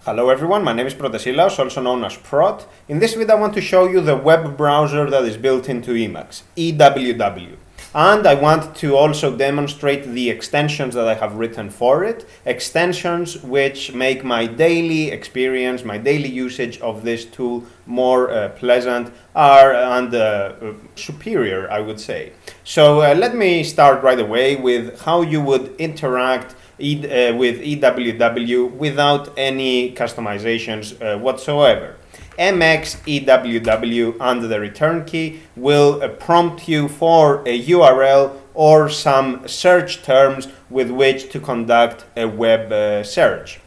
Hello everyone, my name is Protesilaos, also known as Prot. In this video I want to show you the web browser that is built into Emacs, EWW. And I want to also demonstrate the extensions that I have written for it, extensions which make my daily experience, my daily usage of this tool more pleasant and superior, I would say. So let me start right away with how you would interact with EWW without any customizations whatsoever. Emacs, EWW, and the return key will prompt you for a URL or some search terms with which to conduct a web search.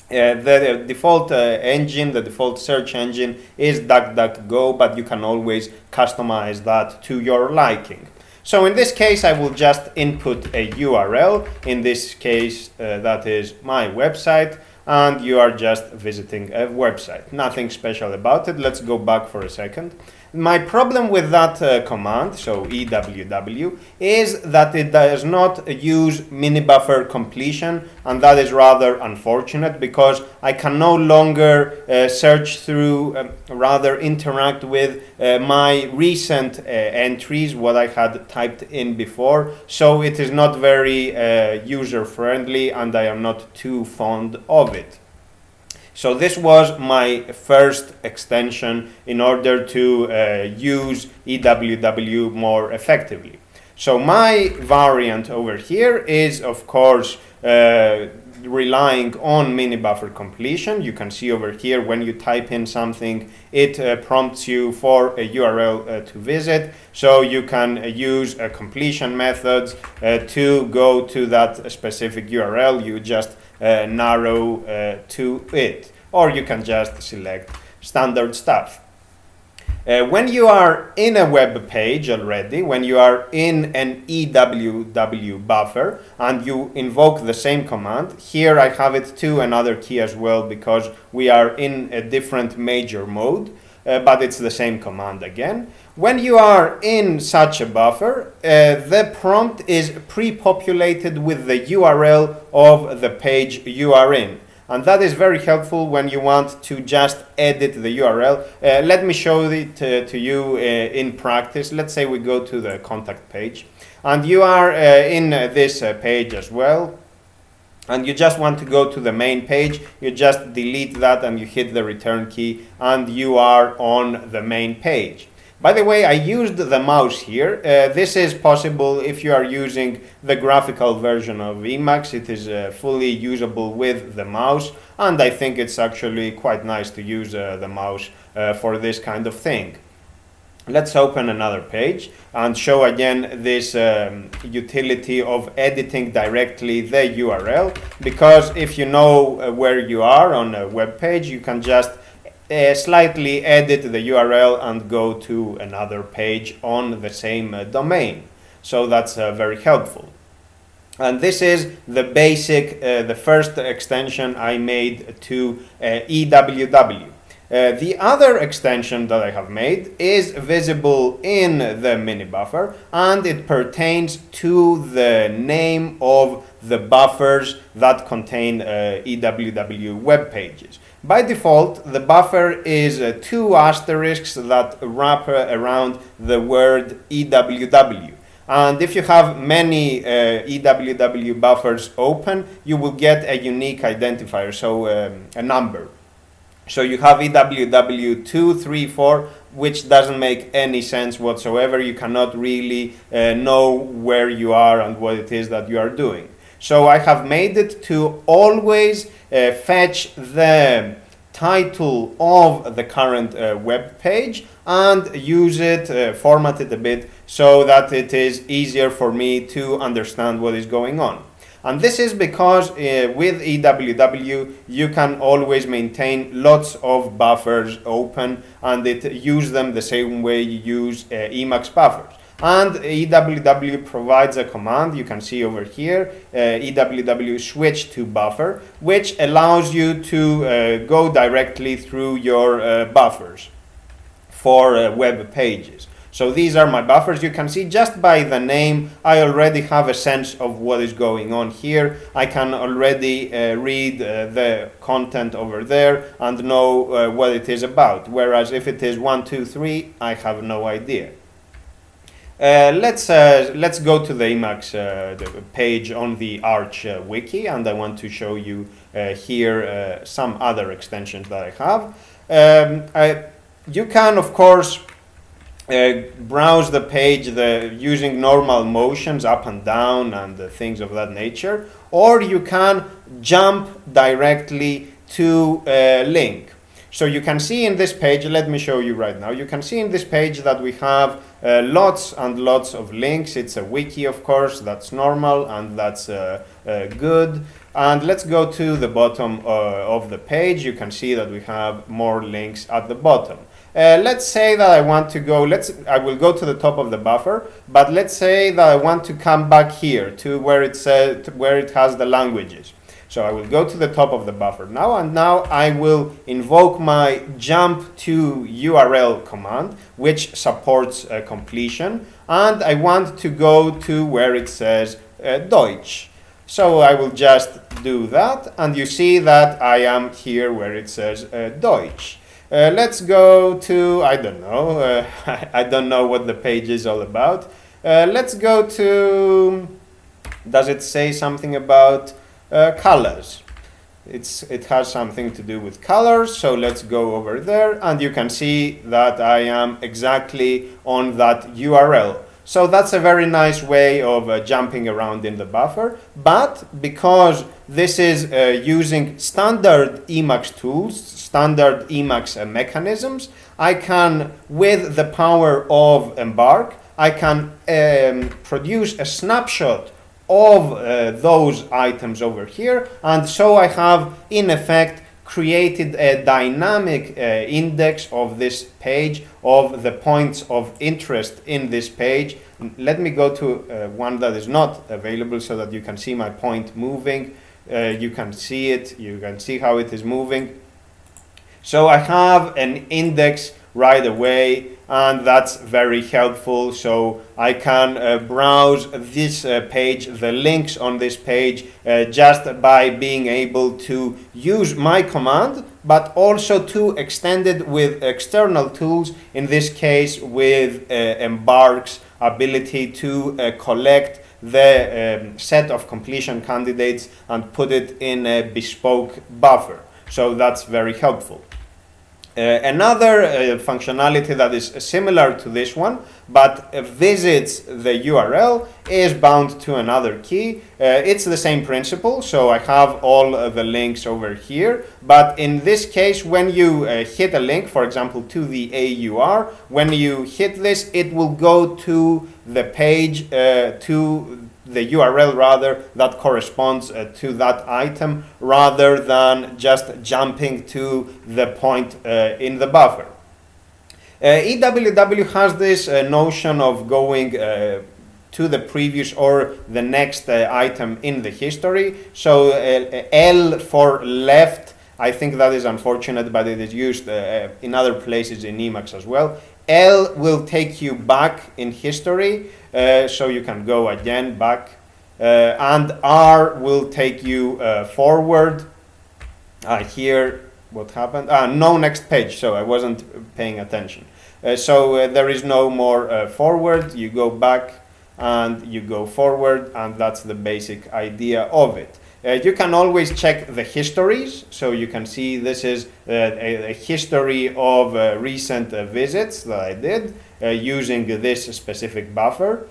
The default engine, the default search engine is DuckDuckGo, but you can always customize that to your liking. So in this case, I will just input a URL. In this case, that is my website, and you are just visiting a website. Nothing special about it. Let's go back for a second. My problem with that command, so EWW, is that it does not use Minibuffer completion, and that is rather unfortunate because I can no longer search through, rather interact with my recent entries, what I had typed in before, so it is not very user-friendly and I am not too fond of it. So this was my first extension in order to use EWW more effectively. So my variant over here is, of course, relying on Minibuffer completion. You can see over here when you type in something, it prompts you for a URL to visit. So you can use completion methods to go to that specific URL. You just narrow to it, or you can just select standard stuff. When you are in a web page already, when you are in an EWW buffer and you invoke the same command, here I have it to another key as well because we are in a different major mode, but it's the same command again. When you are in such a buffer, the prompt is pre-populated with the URL of the page you are in. And that is very helpful when you want to just edit the URL. Let me show it to you in practice. Let's say we go to the contact page and you are in this page as well. And you just want to go to the main page, you just delete that and you hit the return key and you are on the main page. By the way, I used the mouse here. This is possible if you are using the graphical version of Emacs. It is fully usable with the mouse, and I think it's actually quite nice to use the mouse for this kind of thing. Let's open another page and show again this utility of editing directly the URL, because if you know where you are on a web page, you can just slightly edit the URL and go to another page on the same domain. So that's very helpful. And this is the basic, the first extension I made to EWW. The other extension that I have made is visible in the Minibuffer, and it pertains to the name of the buffers that contain EWW web pages. By default, the buffer is two asterisks that wrap around the word EWW. And if you have many EWW buffers open, you will get a unique identifier, so a number. So you have EWW 2, 3, 4, which doesn't make any sense whatsoever. You cannot really know where you are and what it is that you are doing. So I have made it to always fetch the title of the current web page and use it, format it a bit so that it is easier for me to understand what is going on. And this is because with EWW you can always maintain lots of buffers open and use them the same way you use Emacs buffers. And EWW provides a command, you can see over here, EWW switch to buffer, which allows you to go directly through your buffers for web pages. So these are my buffers. You can see just by the name, I already have a sense of what is going on here. I can already read the content over there and know what it is about. Whereas if it is 1, 2, 3, I have no idea. Let's go to the Emacs the page on the Arch wiki, and I want to show you here some other extensions that I have. You can, of course, browse the page using normal motions up and down and things of that nature, or you can jump directly to a link. So you can see in this page, let me show you right now, you can see in this page that we have lots and lots of links. It's a wiki, of course, that's normal and that's good. And let's go to the bottom of the page. You can see that we have more links at the bottom. Let's say that I want to go, I will go to the top of the buffer, but let's say that I want to come back here to where it says, where it has the languages. So I will go to the top of the buffer now, and now I will invoke my jump to URL command, which supports completion, and I want to go to where it says Deutsch. So I will just do that, and you see that I am here where it says Deutsch. Let's go to, I don't know, I don't know what the page is all about. Let's go to, does it say something about colors? It has something to do with colors, so let's go over there, and you can see that I am exactly on that URL. So that's a very nice way of jumping around in the buffer, but because this is using standard Emacs tools, standard Emacs mechanisms, I can, with the power of Embark, I can produce a snapshot of those items over here, and so I have in effect created a dynamic index of this page, of the points of interest in this page. Let me go to one that is not available so that you can see my point moving. You can see it, you can see how it is moving. So I have an index right away, and that's very helpful. So I can browse this page, the links on this page, just by being able to use my command, but also to extend it with external tools, in this case with Embark's ability to collect the set of completion candidates and put it in a bespoke buffer. So that's very helpful. Another functionality that is similar to this one, but visits the URL, is bound to another key. It's the same principle, so I have all the links over here, but in this case, when you hit a link, for example, to the AUR, when you hit this, it will go to the page, to the URL rather, that corresponds to that item, rather than just jumping to the point in the buffer. EWW has this notion of going to the previous or the next item in the history. So L for left, I think that is unfortunate, but it is used in other places in Emacs as well. L will take you back in history, so you can go again back, and R will take you forward. Here, what happened? No next page, so I wasn't paying attention. So there is no more forward. You go back and you go forward, and that's the basic idea of it. You can always check the histories, so you can see this is a history of recent visits that I did using this specific buffer,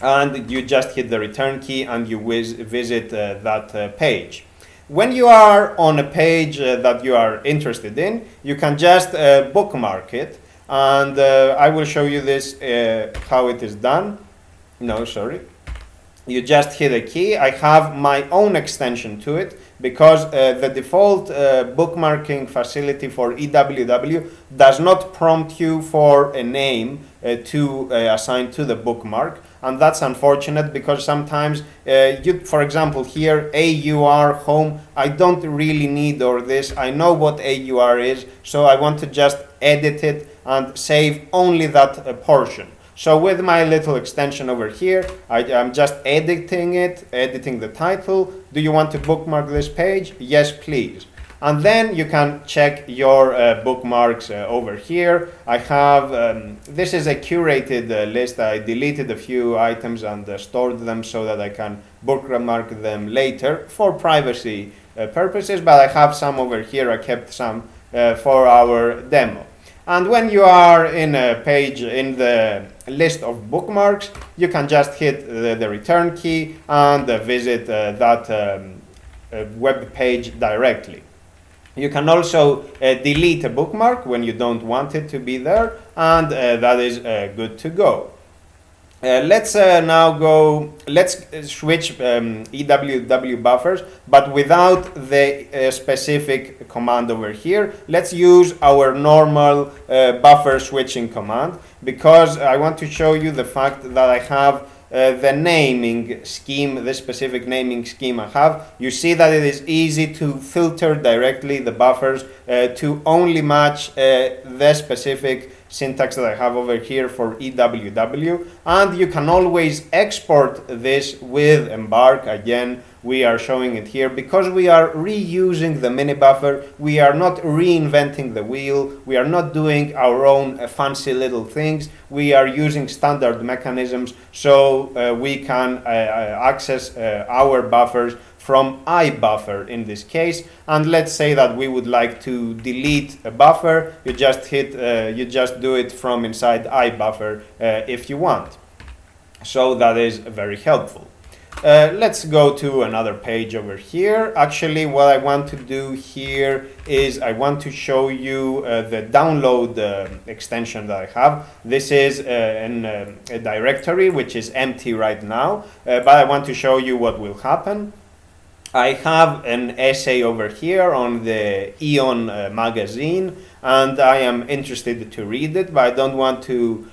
and you just hit the return key and you visit that page. When you are on a page that you are interested in, you can just bookmark it, and I will show you this how it is done. No, sorry. You just hit a key. I have my own extension to it because the default bookmarking facility for EWW does not prompt you for a name to assign to the bookmark, and that's unfortunate because sometimes for example here, AUR home, I don't really need or this. I know what AUR is, so I want to just edit it and save only that portion. So with my little extension over here, I'm just editing it, editing the title. Do you want to bookmark this page? Yes, please. And then you can check your bookmarks over here. I have, this is a curated list. I deleted a few items and stored them so that I can bookmark them later for privacy purposes, but I have some over here. I kept some for our demo. And when you are in a page in the list of bookmarks, you can just hit the return key and visit that web page directly. You can also delete a bookmark when you don't want it to be there, and that is good to go. Let's now go, let's switch EWW buffers, but without the specific command over here. Let's use our normal buffer switching command, because I want to show you the fact that I have the naming scheme, the specific naming scheme I have. You see that it is easy to filter directly the buffers to only match the specific syntax that I have over here for EWW, and you can always export this with Embark. Again, we are showing it here because we are reusing the Minibuffer. We are not reinventing the wheel. We are not doing our own fancy little things. We are using standard mechanisms so we can access our buffers from iBuffer in this case. And let's say that we would like to delete a buffer. You just do it from inside iBuffer if you want. So that is very helpful. Let's go to another page over here. Actually, what I want to do here is I want to show you the download extension that I have. This is a directory which is empty right now, but I want to show you what will happen. I have an essay over here on the Eon magazine, and I am interested to read it, but I don't want to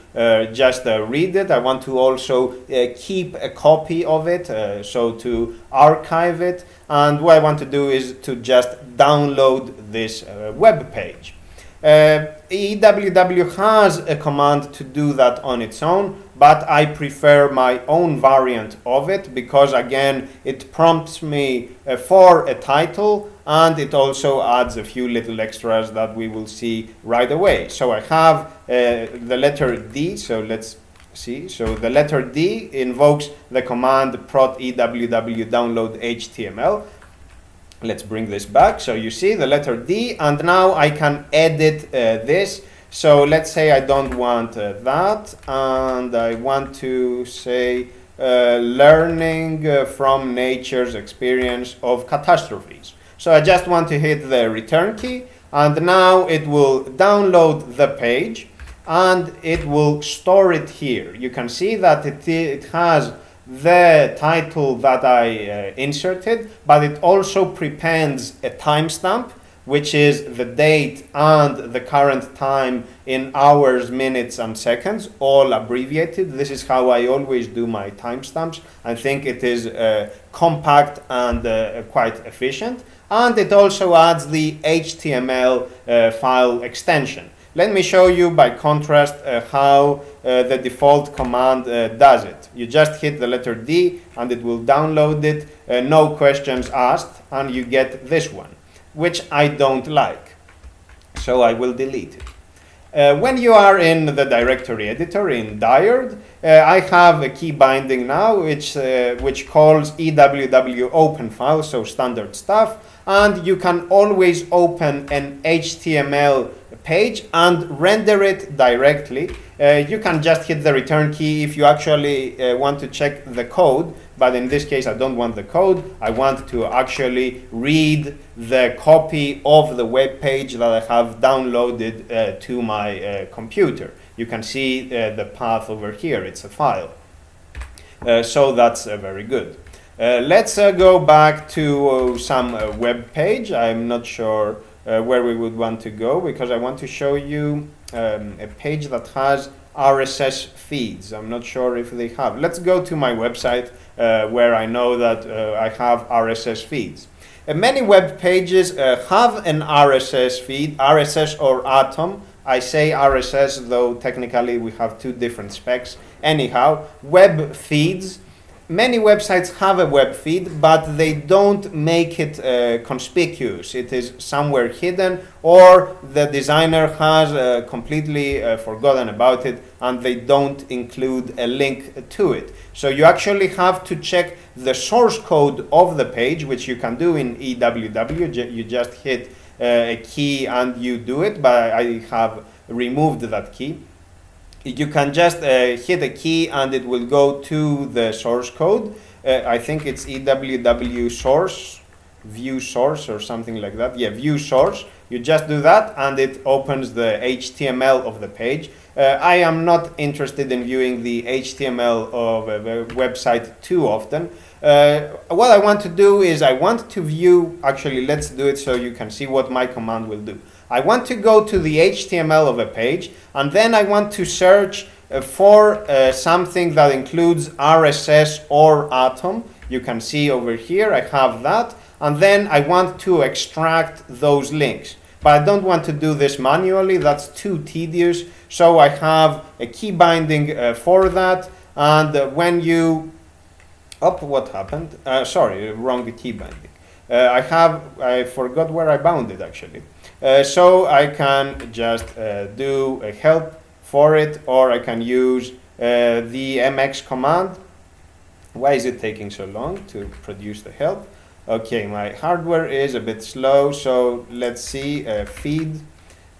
just read it. I want to also keep a copy of it, so to archive it. And what I want to do is to just download this web page. EWW has a command to do that on its own, but I prefer my own variant of it because, again, it prompts me for a title, and it also adds a few little extras that we will see right away. So I have the letter D, so let's see. So the letter D invokes the command prot EWW download HTML. Let's bring this back. So you see the letter D, and now I can edit this. So let's say I don't want that, and I want to say learning from nature's experience of catastrophes. So I just want to hit the return key, and now it will download the page, and it will store it here. You can see that it has the title that I inserted, but it also prepends a timestamp, which is the date and the current time in hours, minutes, and seconds, all abbreviated. This is how I always do my timestamps. I think it is compact and quite efficient. And it also adds the HTML file extension. Let me show you by contrast how the default command does it. You just hit the letter D and it will download it, no questions asked, and you get this one, which I don't like. So I will delete it. When you are in the directory editor in Dired, I have a key binding now which calls EWW open file, so standard stuff, and you can always open an HTML page and render it directly. You can just hit the return key if you actually want to check the code, but in this case I don't want the code. I want to actually read the copy of the web page that I have downloaded to my computer. You can see the path over here, it's a file. So that's very good. Let's go back to some web page. I'm not sure where we would want to go because I want to show you a page that has RSS feeds. I'm not sure if they have. Let's go to my website where I know that I have RSS feeds. Many web pages have an RSS feed, RSS or Atom. I say RSS, though technically we have two different specs. Anyhow, web feeds. Many websites have a web feed, but they don't make it conspicuous. It is somewhere hidden, or the designer has completely forgotten about it, and they don't include a link to it. So you actually have to check the source code of the page, which you can do in EWW. You just hit a key and you do it, but I have removed that key. You can just hit a key and it will go to the source code. I think it's EWW source, view source or something like that. Yeah, view source. You just do that and it opens the HTML of the page. I am not interested in viewing the HTML of a website too often. What I want to do is I want to view, actually let's do it so you can see what my command will do. I want to go to the HTML of a page, and then I want to search for something that includes RSS or Atom. You can see over here I have that, and then I want to extract those links. But I don't want to do this manually, that's too tedious, so I have a key binding for that, and when you... what happened? Sorry, wrong key binding. I forgot where I bound it actually. So I can just do a help for it, or I can use the Emacs command. Why is it taking so long to produce the help? Okay, my hardware is a bit slow, so let's see, feed.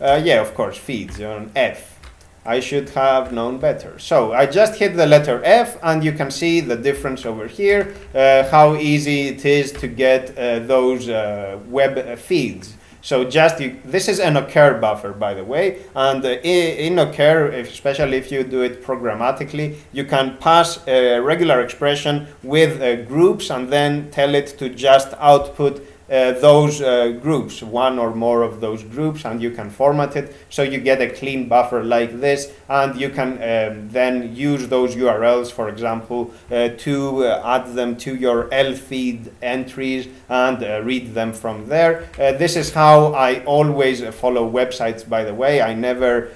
Yeah, of course, feeds on F. I should have known better. So I just hit the letter F, and you can see the difference over here, how easy it is to get those web feeds. So this is an occur buffer, by the way, and in occur, especially if you do it programmatically, you can pass a regular expression with groups and then tell it to just output those groups, one or more of those groups, and you can format it so you get a clean buffer like this, and you can then use those URLs, for example, to add them to your lfeed entries and read them from there. This is how I always follow websites, by the way. I never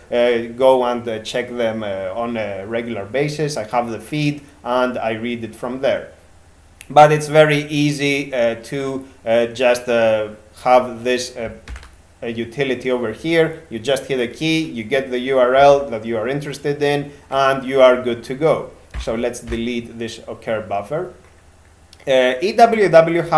go and check them on a regular basis. I have the feed and I read it from there. But it's very easy to just have this a utility over here. You just hit a key, you get the URL that you are interested in, and you are good to go. So let's delete this occur buffer. EWW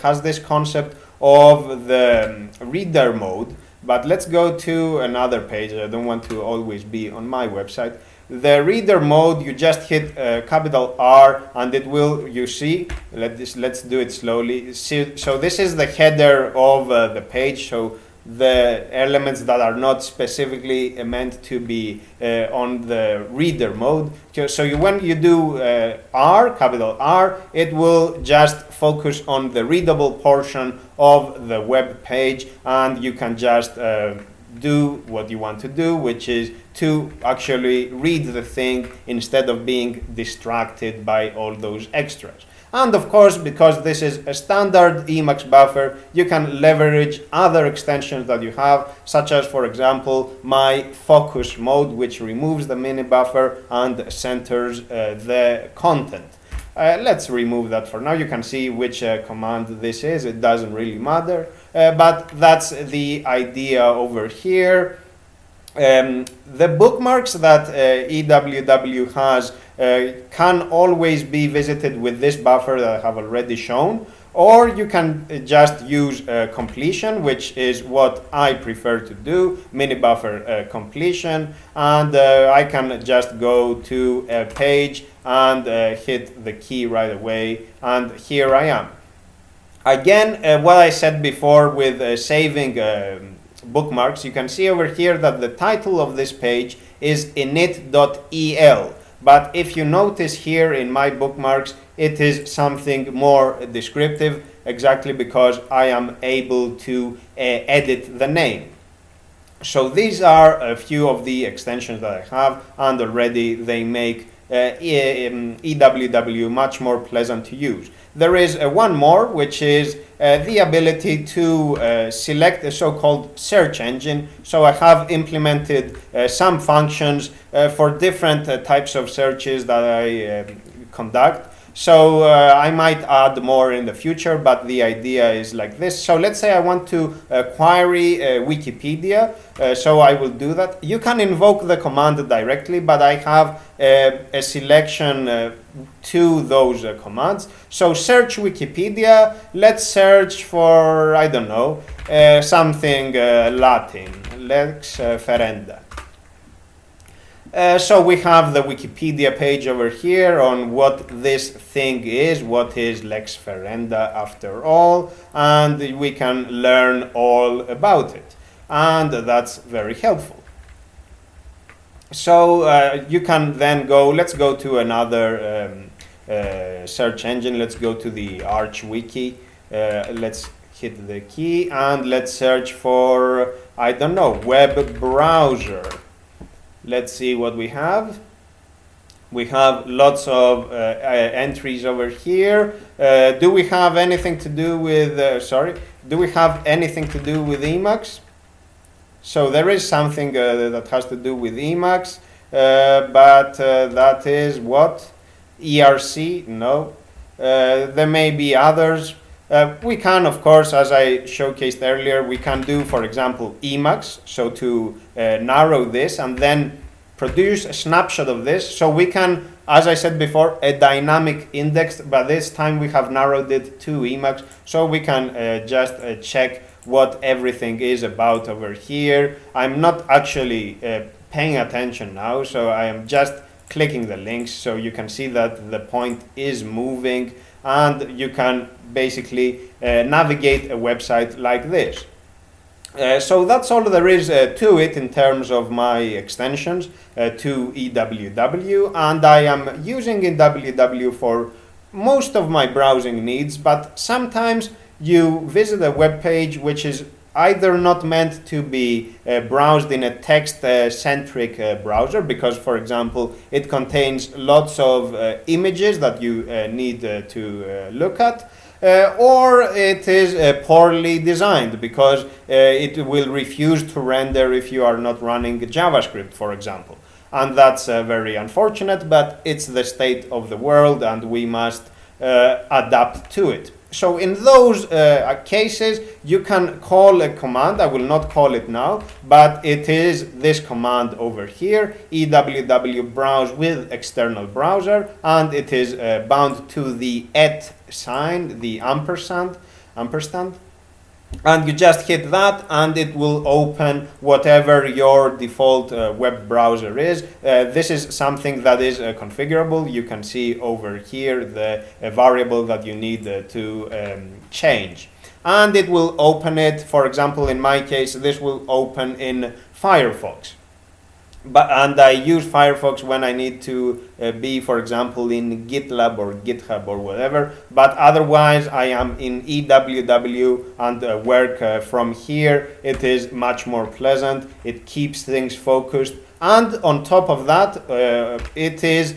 has this concept of the reader mode, but let's go to another page. I don't want to always be on my website. The reader mode, you just hit capital R and it will, you see, let's do it slowly. So this is the header of the page, so the elements that are not specifically meant to be on the reader mode. So when you do R, capital R, it will just focus on the readable portion of the web page, and you can just do what you want to do, which is to actually read the thing instead of being distracted by all those extras. And of course, because this is a standard Emacs buffer, you can leverage other extensions that you have, such as, for example, my focus mode, which removes the Minibuffer and centers the content. Let's remove that for now. You can see which command this is. It doesn't really matter, but that's the idea over here. The bookmarks that EWW has can always be visited with this buffer that I have already shown, or you can just use completion, which is what I prefer to do, Minibuffer completion, and I can just go to a page and hit the key right away, and here I am. Again, what I said before with saving bookmarks, you can see over here that the title of this page is init.el, but if you notice here in my bookmarks, it is something more descriptive, exactly because I am able to edit the name. So these are a few of the extensions that I have, and already they make EWW much more pleasant to use. There is one more, which is the ability to select a so-called search engine. So I have implemented some functions for different types of searches that I conduct. So I might add more in the future, but the idea is like this. So let's say I want to query Wikipedia, so I will do that. You can invoke the command directly, but I have a selection to those commands. So search Wikipedia, let's search for, I don't know, something Latin, lex ferenda. So we have the Wikipedia page over here on what this thing is, what is lex ferenda after all, and we can learn all about it. And that's very helpful. So you can then go, let's go to another search engine. Let's go to the ArchWiki. Let's hit the key and let's search for, I don't know, web browser. Let's see what we have. We have lots of entries over here. Do we have anything to do with, do we have anything to do with Emacs? So there is something that has to do with Emacs, but that is what? ERC? No. There may be others. We can, of course, as I showcased earlier, we can do, for example, Emacs, so to narrow this and then produce a snapshot of this. So we can, as I said before, a dynamic index, but this time we have narrowed it to Emacs, so we can just check what everything is about over here. I'm not actually paying attention now, so I am just clicking the links, so you can see that the point is moving, and you can basically navigate a website like this. So that's all there is to it in terms of my extensions to EWW, and I am using EWW for most of my browsing needs, but sometimes you visit a web page which is either not meant to be browsed in a text-centric browser because, for example, it contains lots of images that you need to look at, or it is poorly designed because it will refuse to render if you are not running JavaScript, for example. And that's very unfortunate, but it's the state of the world and we must adapt to it. So in those cases, you can call a command. I will not call it now, but it is this command over here, EWW browse with external browser, and it is bound to the @ sign, the ampersand, and you just hit that and it will open whatever your default web browser is. This is something that is configurable. You can see over here the variable that you need to change. And it will open it, for example, in my case, this will open in Firefox. And I use Firefox when I need to be, for example, in GitLab or GitHub or whatever. But otherwise, I am in EWW and work from here. It is much more pleasant. It keeps things focused. And on top of that, it is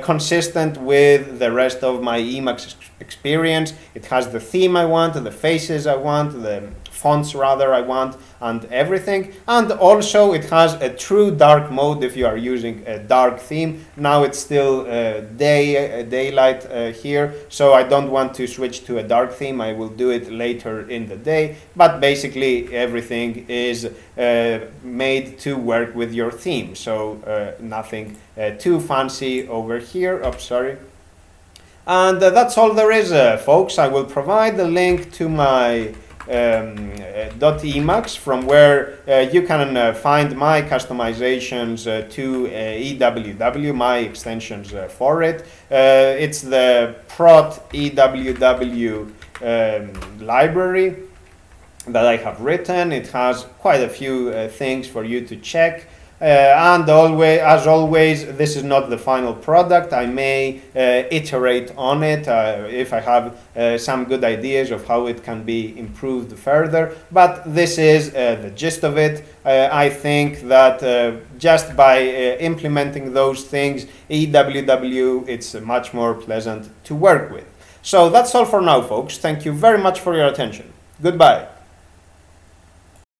consistent with the rest of my Emacs experience. It has the theme I want, the faces I want, the fonts rather I want, and everything. And also it has a true dark mode if you are using a dark theme. Now it's still daylight here, so I don't want to switch to a dark theme. I will do it later in the day, but basically everything is made to work with your theme, so nothing too fancy over here. Sorry. And that's all there is, folks. I will provide the link to my .emacs from where you can find my customizations to EWW, my extensions for it. It's the prot EWW library that I have written. It has quite a few things for you to check. And always, as always, this is not the final product. I may iterate on it if I have some good ideas of how it can be improved further. But this is the gist of it. I think that just by implementing those things, EWW, it's much more pleasant to work with. So that's all for now, folks. Thank you very much for your attention. Goodbye.